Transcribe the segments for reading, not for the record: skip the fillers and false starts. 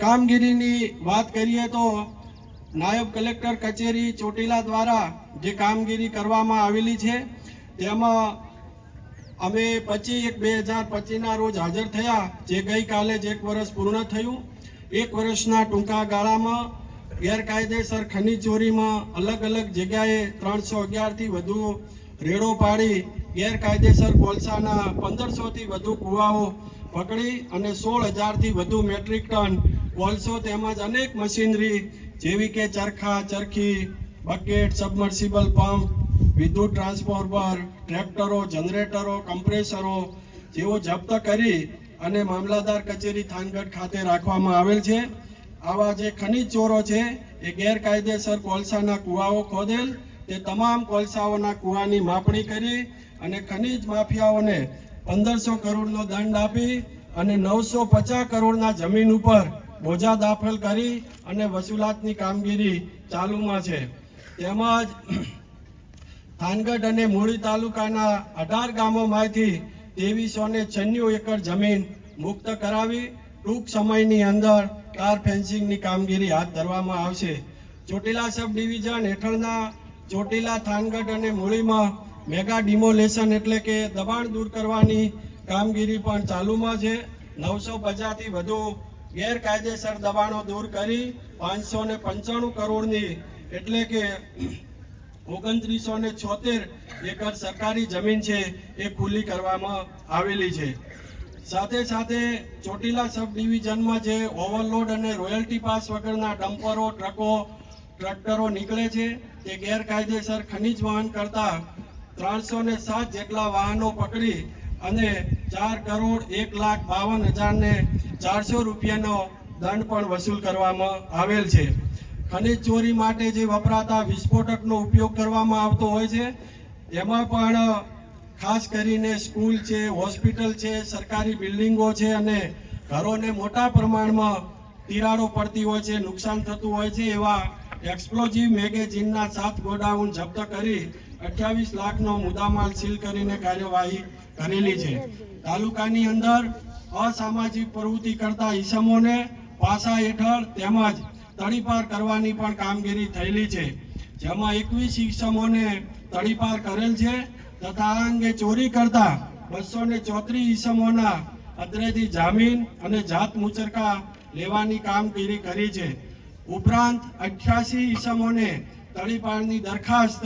કામગીરીની વાત કરીએ તો નાયબ કલેક્ટર કચેરી ચોટીલા દ્વારા જે કામગીરી કરવામાં આવેલી છે તેમાં અમે 25/1/2025 રોજ હાજર થયા, જે ગઈકાલે જ 1 વર્ષ પૂર્ણ થયું। 1 વર્ષના ટૂંકા ગાળામાં ગેરકાયદેસર ખનીજ ચોરીમાં અલગ અલગ જગ્યાએ 311થી વધુ રેડો પાડી ગેરકાયદેસર કોલસાના 1500થી વધુ કુવાઓ પકડી અને 16,000થી વધુ મેટ્રિક ટન કોલસો તેમજ અનેક મશીનરી જેવી કે ચરખા, ચરખી, બકેટ, સબમર્સિબલ પંપ, વિદ્યુત ટ્રાન્સફોર્મર, ટ્રેક્ટરો, જનરેટરો, કમ્પ્રેસરો જેવો જપ્ત કરી અને મામલતદાર કચેરી થાનગઢ ખાતે રાખવામાં આવેલ છે। આવા જે ખનીજ ચોરો છે એ ગેરકાયદેસર કોલસાના કુવાઓ ખોદેલ, તે તમામ કોલસાઓના કુવાની માપણી કરી અને ખનીજ માફિયાઓને 1500 કરોડનો દંડ આપી અને 950 કરોડના જમીન ઉપર બોજા દાખલ કરી અને વસૂલાતની કામગીરી ચાલુમાં છે। તેમજ થાનગઢ અને મૂળી તાલુકાના 18 ગામોમાંથી 2396 એકર જમીન મુક્ત કરાવી ટૂંક સમયની અંદર કાર ફેન્સિંગની કામગીરી હાથ ધરવામાં આવશે। ચોટીલા સબ ડિવિઝન હેઠળના ચોટીલા, થાનગઢ અને મૂળીમાં મેગા ડિમોલેશન એટલે કે દબાણ દૂર કરવાની કામગીરી પણ ચાલુમાં છે। 950થી વધુ ગેરકાયદેસર દબાણો દૂર કરી 595 કરોડની એટલે કે 2976 એકર સરકારી જમીન છે એ ખુલ્લી કરવામાં આવેલી છે। સાથે સાથે ચોટીલા સબ ડિવિઝનમાં જે ઓવરલોડ અને રોયલ્ટી પાસ વગરના ડમ્પરો, ટ્રકો, ટ્રેક્ટરો નીકળે છે તે ગેરકાયદેસર ખનીજ વહન કરતા 307 જેટલા વાહનો પકડી અને 4,01,52,400 રૂપિયાનો દંડ પણ વસૂલ કરવામાં આવેલ છે। ખનીજ ચોરી માટે જે વપરાતા વિસ્ફોટકનો ઉપયોગ કરવામાં આવતો હોય છે એમાં પણ ખાસ કરીને સ્કૂલ છે, હોસ્પિટલ છે, સરકારી બિલ્ડિંગો છે અને ઘરોને મોટા પ્રમાણમાં તિરાડો પડતી હોય છે, નુકસાન થતું હોય છે, એવા એક્સપ્લોઝિવ મેગેઝીનના 7 ગોડાઉન જપ્ત કરી 28 લાખનો મુદ્દામાલ સીલ કરીને કાર્યવાહી કરેલી છે। તાલુકાની અંદર અસામાજિક પ્રવૃત્તિ કરતા ઈસમોને પાસા હેઠળ તેમજ તડીપાર કરવાની પણ કામગીરી થયેલી છે, જેમાં 21 ઈસમોને તડીપાર કરેલ છે તથા આ અંગે ચોરી કરતા 234 ઈસમોના અદરેથી જામીન અને જાત મુચરકા લેવાની કામગીરી કરી છે। ઉપરાંત 88 ઈસમોને તડીપારની દરખાસ્ત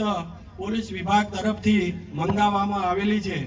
પોલીસ વિભાગ તરફથી મંગાવવામાં આવેલી છે।